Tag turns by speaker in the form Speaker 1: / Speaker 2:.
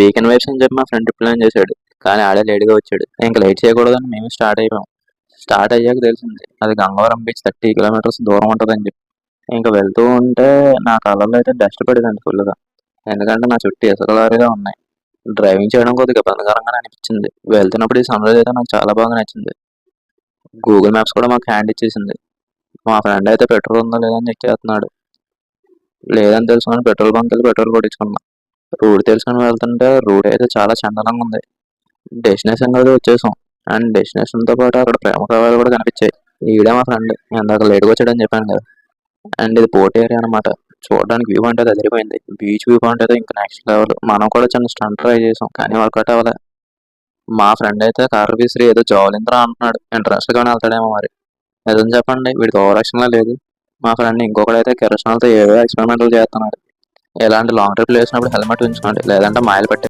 Speaker 1: Weekend vibes అని చెప్పి మా ఫ్రెండ్ ప్లాన్ చేశాడు. కానీ ఆడే లేట్గా వచ్చాడు. ఇంకా లేట్ చేయకూడదని మేము స్టార్ట్ అయిపోయాం. స్టార్ట్ అయ్యాక తెలిసింది అది గంగవరం బీచ్ 30 కిలోమీటర్స్ దూరం ఉంటుందని చెప్పి. ఇంకా వెళ్తూ ఉంటే నా కళ్ళల్లో అయితే డస్ట్ పడిందండి ఫుల్గా. ఎందుకంటే నా చుట్టూ ఇసుక లారీగా ఉన్నాయి. డ్రైవింగ్ చేయడం కొద్దిగా ఇబ్బందికరంగానే అనిపించింది. వెళ్తున్నప్పుడు ఈ సన్రైజ్ అయితే నాకు చాలా బాగా నచ్చింది. గూగుల్ మ్యాప్స్ కూడా మాకు హ్యాండ్ ఇచ్చేసింది. మా ఫ్రెండ్ అయితే పెట్రోల్ ఉందో లేదని చెక్ చేస్తున్నాడు. లేదని తెలుసుకొని పెట్రోల్ బంక్ వెళ్ళి పెట్రోల్ కొట్టించుకున్నాం. రూట్ తెలుసుకొని వెళ్తుంటే రూట్ అయితే చాలా చందనంగా ఉంది. డెస్టినేషన్ కూడా వచ్చేసాం. అండ్ డెస్టినేషన్తో పాటు అక్కడ ప్రేమ కవాలు కూడా కనిపించాయి. ఈడే మా ఫ్రెండ్ ఇందాక లేట్గా వచ్చాడని చెప్పాను కదా. అండ్ ఇది పోర్ట్ ఏరియా అనమాట. చూడడానికి వ్యూ అంటే అదిరిపోయింది. బీచ్ వ్యూ పాయింట్ అయితే ఇంకా నెక్స్ట్ లెవెల్. మనం కూడా చిన్న స్టంట్ ట్రై చేసాం కానీ వర్కౌట్ అవ్వలే. మా ఫ్రెండ్ అయితే కార్ విసిరి ఏదో జావలింత్రా అంటున్నాడు. ఇంట్రెస్ట్ గానే వెళ్తాడేమో మరి. నిజం చెప్పండి వీడికి ఓవర్ యాక్షన్ లేదు. మా ఫ్రెండ్ ఇంకొకడైతే కిరసనాలతో ఏవో ఎక్స్పెరిమెంట్లు చేస్తున్నాడు. ఇలాంటి లాంగ్ ట్రిప్ వేసినప్పుడు హెల్మెట్ ఉంచుకోండి, లేదంటే మాయలు పట్టే